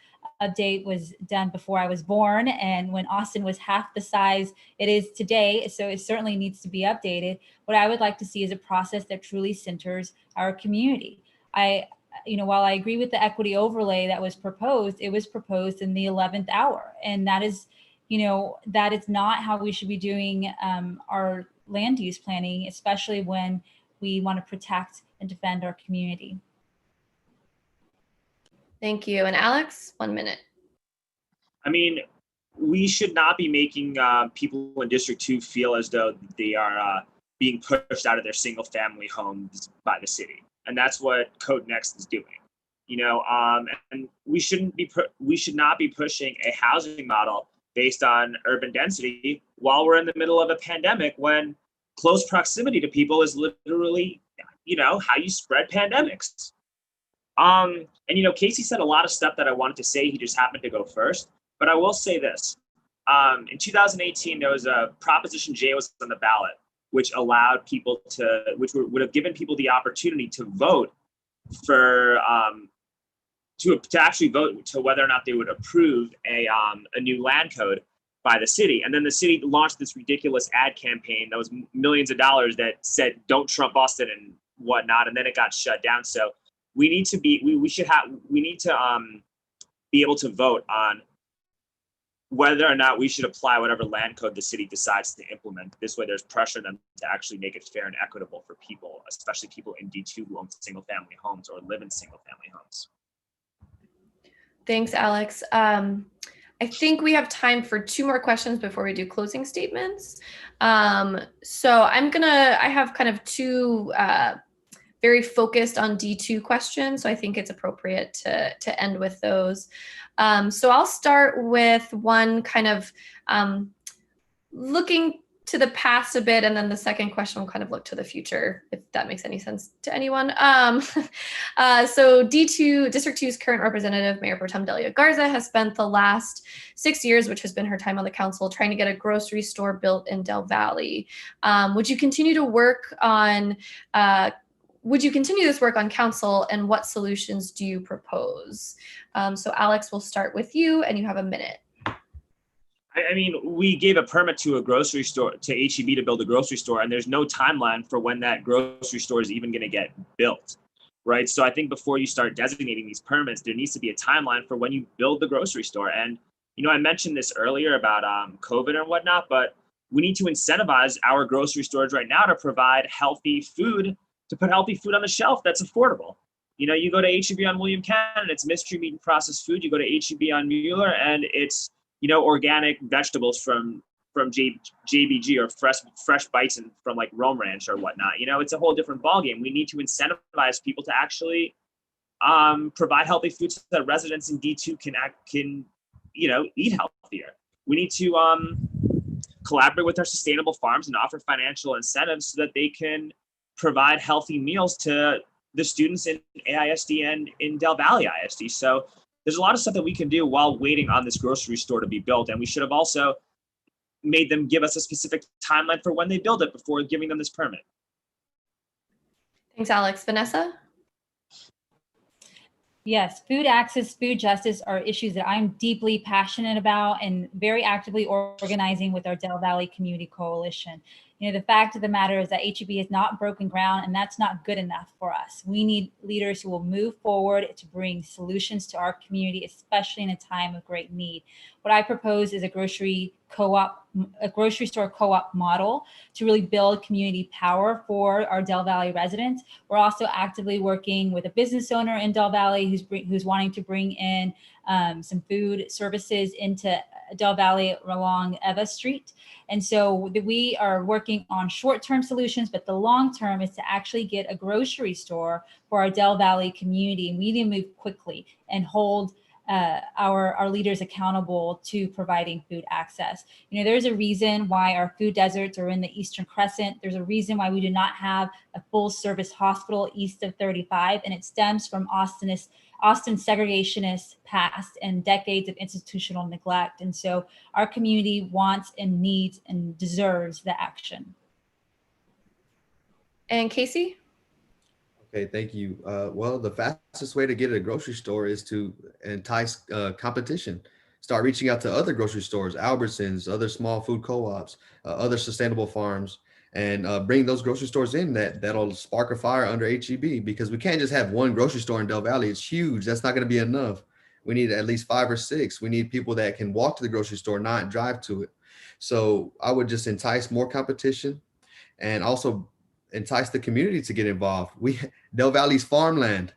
update was done before I was born, and when Austin was half the size it is today, so it certainly needs to be updated. What I would like to see is a process that truly centers our community. While I agree with the equity overlay that was proposed, it was proposed in the 11th hour, and that is not how we should be doing our land use planning, especially when we want to protect and defend our community. Thank you. And Alex, 1 minute. I mean, we should not be making people in District 2 feel as though they are being pushed out of their single family homes by the city. And that's what Code Next is doing. And we should not be pushing a housing model based on urban density while we're in the middle of a pandemic, when close proximity to people is literally, how you spread pandemics. And Casey said a lot of stuff that I wanted to say. He just happened to go first. But I will say this. In 2018, there was a Proposition J was on the ballot, which allowed people would have given people the opportunity to vote for to actually vote to whether or not they would approve a new land code by the city. And then the city launched this ridiculous ad campaign that was millions of dollars that said, "Don't Trump Austin" and whatnot. And then it got shut down. So we need to be able to vote on whether or not we should apply whatever land code the city decides to implement. This way, there's pressure on them to actually make it fair and equitable for people, especially people in D2 who own single family homes or live in single family homes. Thanks, Alex. I think we have time for 2 more questions before we do closing statements. So I have kind of 2 very focused on D2 questions. So I think it's appropriate to end with those. So I'll start with one kind of looking to the past a bit, and then the second question will kind of look to the future, if that makes any sense to anyone. So D2, District 2's current representative, Mayor Pro Tem Delia Garza, has spent the last 6 years, which has been her time on the council, trying to get a grocery store built in Del Valle. Would you continue to work on, would you continue this work on council, and what solutions do you propose? So Alex, we'll start with you, and you have a minute. I mean, we gave a permit to a grocery store, to HEB, to build a grocery store, and there's no timeline for when that grocery store is even going to get built, right? So I think before you start designating these permits, there needs to be a timeline for when you build the grocery store. And, you know, I mentioned this earlier about COVID and whatnot, but we need to incentivize our grocery stores right now to provide healthy food, to put healthy food on the shelf that's affordable. You know, you go to HEB on William Cannon, it's mystery meat and processed food. You go to HEB on Mueller, and it's, you know, organic vegetables from JBG, or fresh bison from like Rome Ranch or whatnot. You know, it's a whole different ballgame. We need to incentivize people to actually provide healthy food so that residents in D2 can you know, eat healthier. We need to collaborate with our sustainable farms and offer financial incentives so that they can provide healthy meals to the students in AISD and in Del Valle ISD. So there's a lot of stuff that we can do while waiting on this grocery store to be built. And we should have also made them give us a specific timeline for when they build it before giving them this permit. Thanks, Alex. Vanessa? Yes, food access, food justice are issues that I'm deeply passionate about and very actively organizing with our Del Valle Community Coalition. You know, the fact of the matter is that HEB has not broken ground, and that's not good enough for us. We need leaders who will move forward to bring solutions to our community, especially in a time of great need. What I propose is a grocery store co-op model to really build community power for our Del Valle residents. We're also actively working with a business owner in Del Valle who's wanting to bring in some food services into Del Valle along Eva Street. And so we are working on short-term solutions, but the long-term is to actually get a grocery store for our Del Valle community. And we need to move quickly and hold our leaders accountable to providing food access. You know, there's a reason why our food deserts are in the Eastern Crescent. There's a reason why we do not have a full service hospital east of 35, and it stems from Austin's segregationist past and decades of institutional neglect. And so our community wants and needs and deserves the action. And Casey? Okay, thank you. Well, the fastest way to get at a grocery store is to entice competition. Start reaching out to other grocery stores, Albertsons, other small food co-ops, other sustainable farms, and bring those grocery stores in that'll spark a fire under HEB, because we can't just have one grocery store in Del Valle. It's huge. That's not going to be enough. We need at least 5 or 6. We need people that can walk to the grocery store, not drive to it. So I would just entice more competition, and also entice the community to get involved. Del Valle's farmland,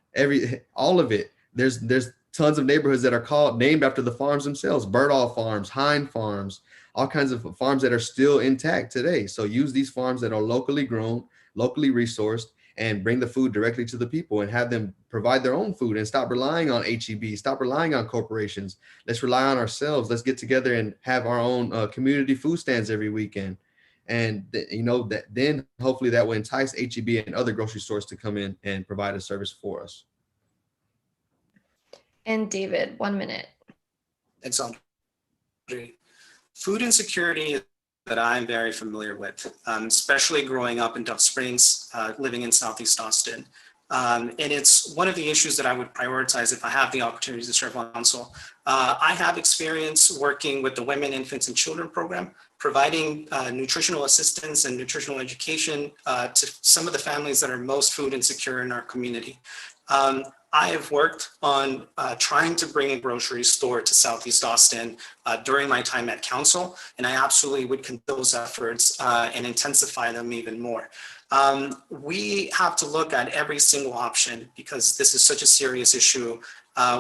all of it. There's tons of neighborhoods that are named after the farms themselves: Birdall Farms, Hine Farms, all kinds of farms that are still intact today. So use these farms that are locally grown, locally resourced, and bring the food directly to the people and have them provide their own food, and stop relying on HEB, stop relying on corporations. Let's rely on ourselves. Let's get together and have our own community food stands every weekend. And you know, that then hopefully that will entice HEB and other grocery stores to come in and provide a service for us. And David, 1 minute. Thanks, Andre. Food insecurity that I'm very familiar with, especially growing up in Dove Springs, living in Southeast Austin. And it's one of the issues that I would prioritize if I have the opportunity to serve on council. I have experience working with the Women, Infants, and Children program, providing nutritional assistance and nutritional education to some of the families that are most food insecure in our community. I have worked on trying to bring a grocery store to Southeast Austin during my time at council, and I absolutely would condone those efforts and intensify them even more. We have to look at every single option, because this is such a serious issue,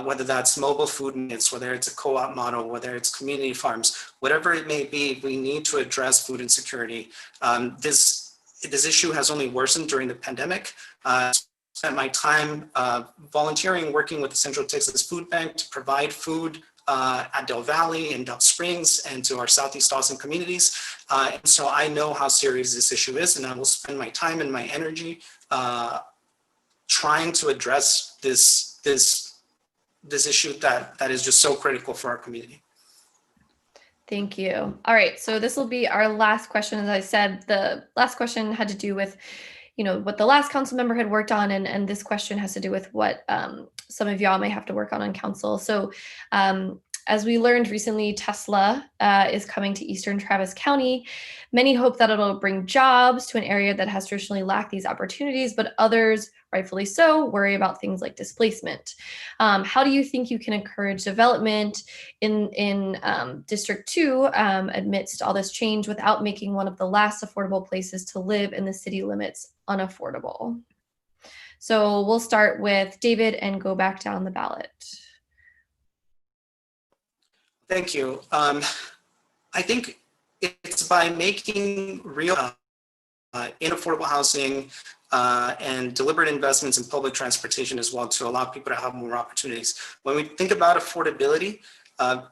whether that's mobile food units, whether it's a co-op model, whether it's community farms, whatever it may be. We need to address food insecurity. This issue has only worsened during the pandemic. Spent my time volunteering, working with the Central Texas Food Bank to provide food at Del Valley and Del Springs and to our Southeast Austin communities. And so I know how serious this issue is, and I will spend my time and my energy trying to address this issue that is just so critical for our community. Thank you. All right, so this will be our last question. As I said, the last question had to do with, what the last council member had worked on, and this question has to do with what some of y'all may have to work on council. So as we learned recently, Tesla is coming to Eastern Travis County. Many hope that it'll bring jobs to an area that has traditionally lacked these opportunities, but others, rightfully so, worry about things like displacement. How do you think you can encourage development in District 2 amidst all this change without making one of the last affordable places to live in the city limits unaffordable? So we'll start with David and go back down the ballot. Thank you. I think it's by making real in affordable housing and deliberate investments in public transportation as well to allow people to have more opportunities. When we think about affordability,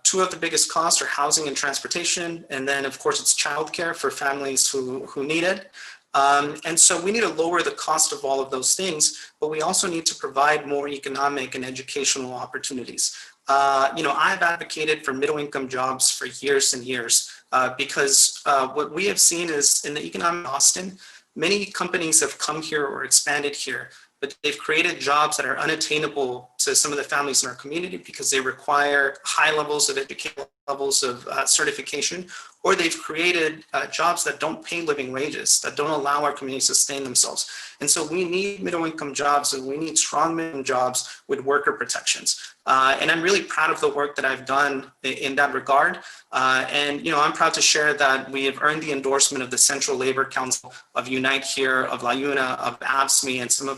two of the biggest costs are housing and transportation, and then of course it's childcare for families who need it. And so we need to lower the cost of all of those things, but we also need to provide more economic and educational opportunities. I've advocated for middle income jobs for years and years because what we have seen is in the economic Austin, many companies have come here or expanded here, but they've created jobs that are unattainable to some of the families in our community because they require high levels of education, levels of certification, or they've created jobs that don't pay living wages, that don't allow our communities to sustain themselves. And so we need middle income jobs, and we need strong minimum jobs with worker protections. And I'm really proud of the work that I've done in that regard. And I'm proud to share that we have earned the endorsement of the Central Labor Council, of Unite Here, of La Una, of ABSME, and some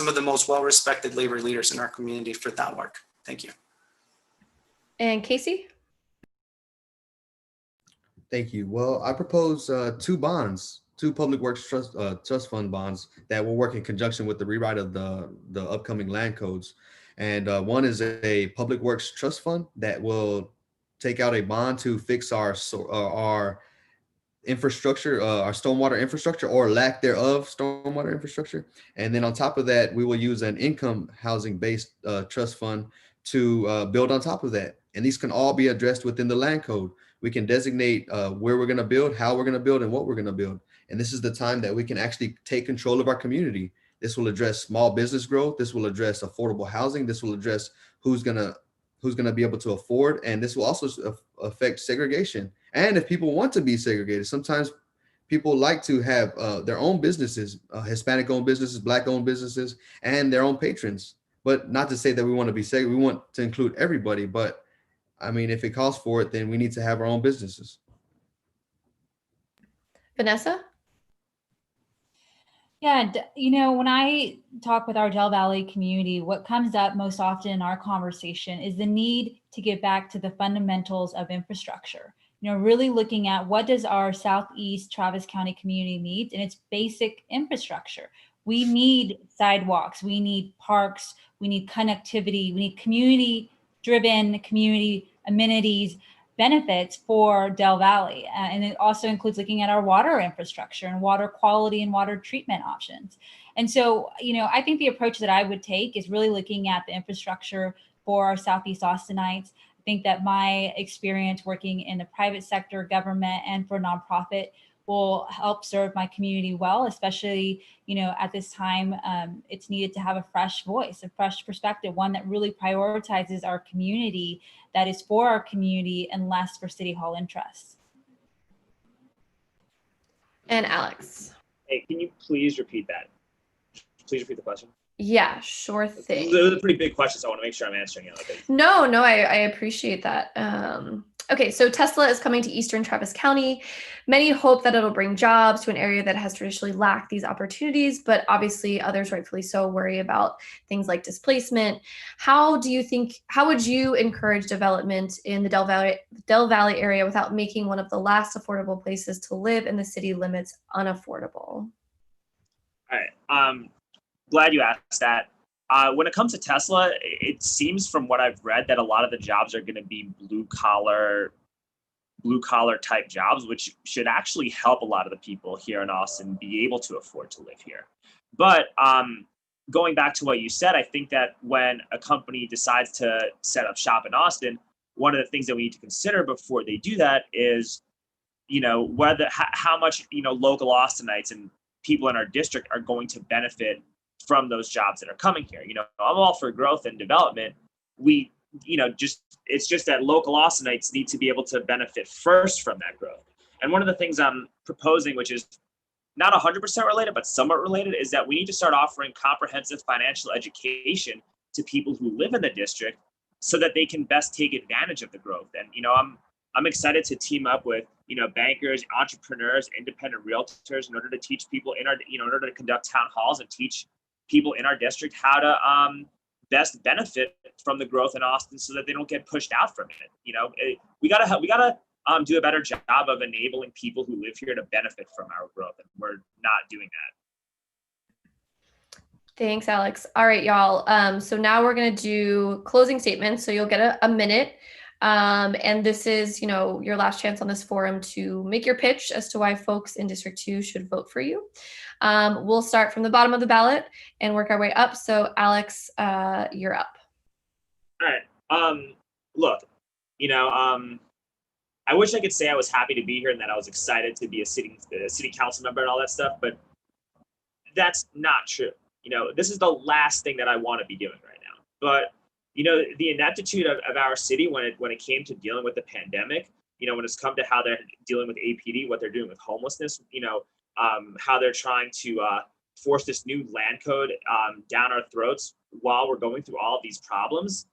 of the most well-respected labor leaders in our community for that work. Thank you. And Casey? Thank you. Well, I propose two public works trust fund bonds that will work in conjunction with the rewrite of the upcoming land codes. And one is a public works trust fund that will take out a bond to fix our infrastructure, our stormwater infrastructure, or lack thereof stormwater infrastructure. And then on top of that, we will use an income housing based trust fund to build on top of that. And these can all be addressed within the land code. We can designate where we're going to build, how we're going to build, and what we're going to build. And this is the time that we can actually take control of our community. This will address small business growth. This will address affordable housing. This will address who's going to be able to afford. And this will also affect segregation. And if people want to be segregated, sometimes people like to have their own businesses, Hispanic-owned businesses, Black-owned businesses, and their own patrons. But not to say that we want to be segregated. We want to include everybody. But I mean, if it calls for it, then we need to have our own businesses. Vanessa? Yeah, when I talk with our Del Valley community, what comes up most often in our conversation is the need to get back to the fundamentals of infrastructure. Really looking at what does our Southeast Travis County community need, and it's basic infrastructure. We need sidewalks, we need parks, we need connectivity, we need community-driven community amenities, benefits for Del Valley. And it also includes looking at our water infrastructure and water quality and water treatment options. And so, I think the approach that I would take is really looking at the infrastructure for our Southeast Austinites. I think that my experience working in the private sector, government, and for nonprofit will help serve my community well, especially, at this time, it's needed to have a fresh voice, a fresh perspective, one that really prioritizes our community, that is for our community and less for City Hall interests. And Alex? Hey, can you please repeat that? Please repeat the question. Yeah, sure thing. Those are pretty big questions. I want to make sure I'm answering it. Okay. No, I appreciate that. Okay, so Tesla is coming to Eastern Travis County. Many hope that it'll bring jobs to an area that has traditionally lacked these opportunities, but obviously others, rightfully so, worry about things like displacement. How would you encourage development in the Del Valley area without making one of the last affordable places to live in the city limits unaffordable? All right. Glad you asked that. When it comes to Tesla, it seems from what I've read that a lot of the jobs are going to be blue collar type jobs, which should actually help a lot of the people here in Austin be able to afford to live here. But going back to what you said, I think that when a company decides to set up shop in Austin, one of the things that we need to consider before they do that is, how much, local Austinites and people in our district are going to benefit from those jobs that are coming here. I'm all for growth and development. It's just that local Austinites need to be able to benefit first from that growth. And one of the things I'm proposing, which is not 100% related, but somewhat related, is that we need to start offering comprehensive financial education to people who live in the district so that they can best take advantage of the growth. And, I'm excited to team up with, bankers, entrepreneurs, independent realtors in order to teach people in order to conduct town halls and teach people in our district how to best benefit from the growth in Austin so that they don't get pushed out from it. We gotta do a better job of enabling people who live here to benefit from our growth, and we're not doing that. Thanks, Alex. All right, y'all. So now we're going to do closing statements. So you'll get a minute. And this is, your last chance on this forum to make your pitch as to why folks in District 2 should vote for you. We'll start from the bottom of the ballot and work our way up. So Alex, you're up. All right. Look, I wish I could say I was happy to be here and that I was excited to be a city council member and all that stuff, but that's not true. This is the last thing that I want to be doing right now. But the ineptitude of our city when it came to dealing with the pandemic, when it's come to how they're dealing with APD, what they're doing with homelessness, how they're trying to force this new land code down our throats while we're going through all of these problems,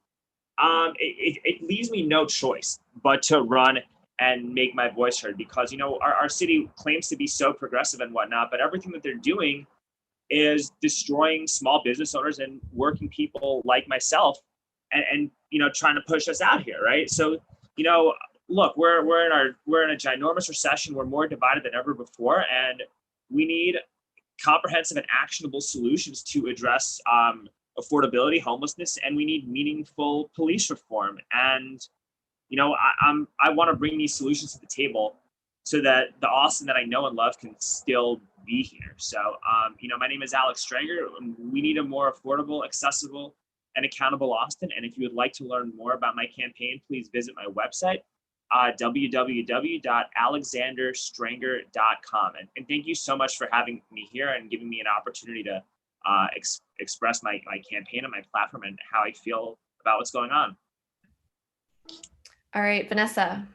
it leaves me no choice but to run and make my voice heard, because our city claims to be so progressive and whatnot, but everything that they're doing is destroying small business owners and working people like myself, and trying to push us out here, right? So look, we're in a ginormous recession. We're more divided than ever before, and we need comprehensive and actionable solutions to address affordability, homelessness, and we need meaningful police reform. And I want to bring these solutions to the table so that the Austin that I know and love can still be here. So, my name is Alex Stranger. We need a more affordable, accessible, and accountable Austin. And if you would like to learn more about my campaign, please visit my website, www.alexanderstranger.com. And thank you so much for having me here and giving me an opportunity to express my campaign and my platform and how I feel about what's going on. All right, Vanessa.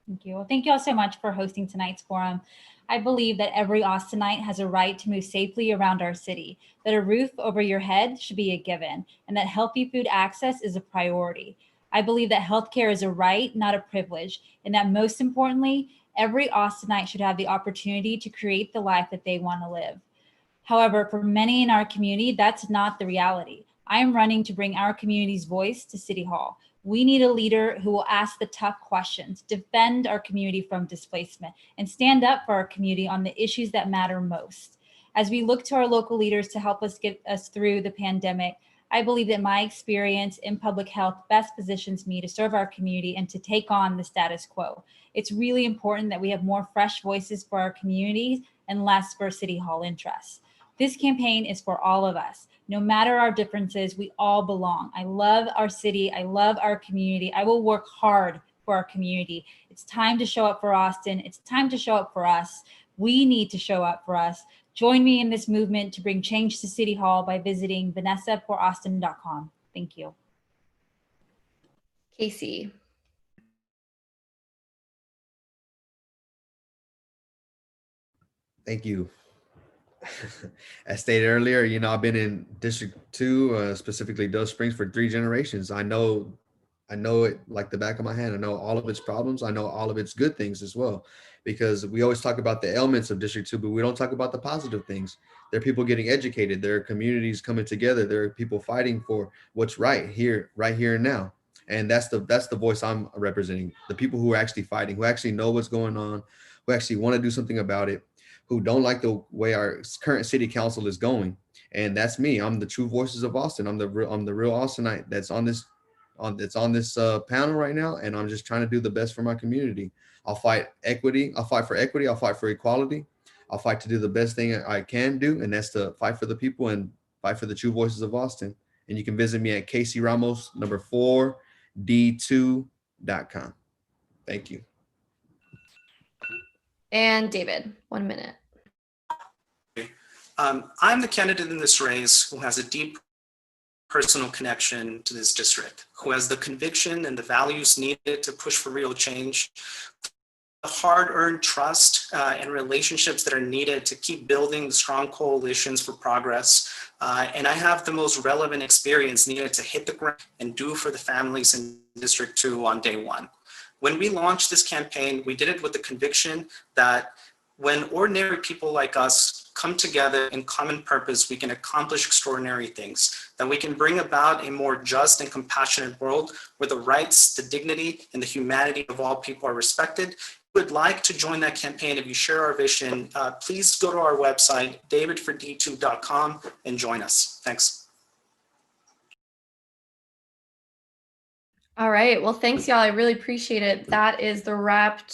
Thank you. Well, thank you all so much for hosting tonight's forum. I believe that every Austinite has a right to move safely around our city, that a roof over your head should be a given, and that healthy food access is a priority. I believe that healthcare is a right, not a privilege, and that most importantly, every Austinite should have the opportunity to create the life that they want to live. However, for many in our community, that's not the reality. I am running to bring our community's voice to City Hall. We need a leader who will ask the tough questions, defend our community from displacement, and stand up for our community on the issues that matter most. As we look to our local leaders to help us get us through the pandemic, I believe that my experience in public health best positions me to serve our community and to take on the status quo. It's really important that we have more fresh voices for our communities and less for City Hall interests. This campaign is for all of us. No matter our differences, we all belong. I love our city. I love our community. I will work hard for our community. It's time to show up for Austin. It's time to show up for us. We need to show up for us. Join me in this movement to bring change to City Hall by visiting vanessaporaustin.com. Thank you. Casey. Thank you. As stated earlier, I've been in District 2, specifically Dove Springs, for 3 generations. I know it like the back of my hand. I know all of its problems. I know all of its good things as well, because we always talk about the ailments of District 2, but we don't talk about the positive things. There are people getting educated. There are communities coming together. There are people fighting for what's right here and now. And that's the voice I'm representing. The people who are actually fighting, who actually know what's going on, who actually want to do something about it, who don't like the way our current city council is going. And that's me. I'm the true voices of Austin. I'm the real Austinite that's on this panel right now, and I'm just trying to do the best for my community. I'll fight equity. I'll fight for equity. I'll fight for equality. I'll fight to do the best thing I can do, and that's to fight for the people and fight for the true voices of Austin. And you can visit me at Casey Ramos number 4 D2.com. Thank you. And David, 1 minute. I'm the candidate in this race who has a deep personal connection to this district, who has the conviction and the values needed to push for real change, the hard-earned trust and relationships that are needed to keep building strong coalitions for progress. And I have the most relevant experience needed to hit the ground and do for the families in District 2 on day one. When we launched this campaign, we did it with the conviction that when ordinary people like us come together in common purpose, we can accomplish extraordinary things, that we can bring about a more just and compassionate world where the rights, the dignity, and the humanity of all people are respected. If you would like to join that campaign, if you share our vision, please go to our website, davidford2.com, and join us. Thanks. All right. Well, thanks, y'all. I really appreciate it. That is a wrap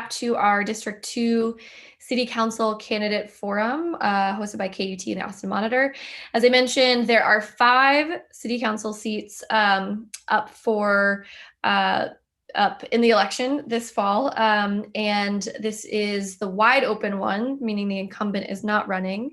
to our District 2 City Council Candidate Forum, hosted by KUT and the Austin Monitor. As I mentioned, there are 5 City Council seats up in the election this fall, and this is the wide open one, meaning the incumbent is not running.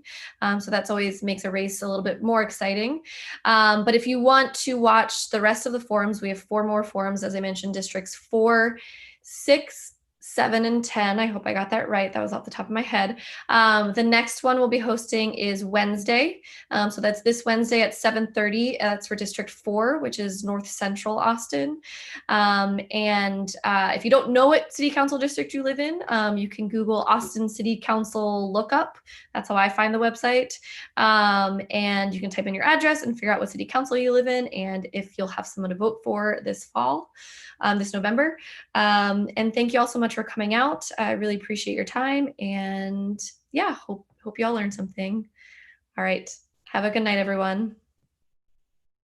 So that's always makes a race a little bit more exciting. But if you want to watch the rest of the forums, we have 4 more forums, as I mentioned, districts 4, 6, 7, and 10. I hope I got that right. That was off the top of my head. The next one we'll be hosting is Wednesday. So that's this Wednesday at 7:30. That's for District 4, which is North Central Austin. And if you don't know what city council district you live in, you can Google Austin City Council lookup. That's how I find the website. And you can type in your address and figure out what city council you live in and if you'll have someone to vote for this fall, this November. And thank you all so much for coming out. I really appreciate your time, and yeah, hope you all learned something. All right. Have a good night, everyone.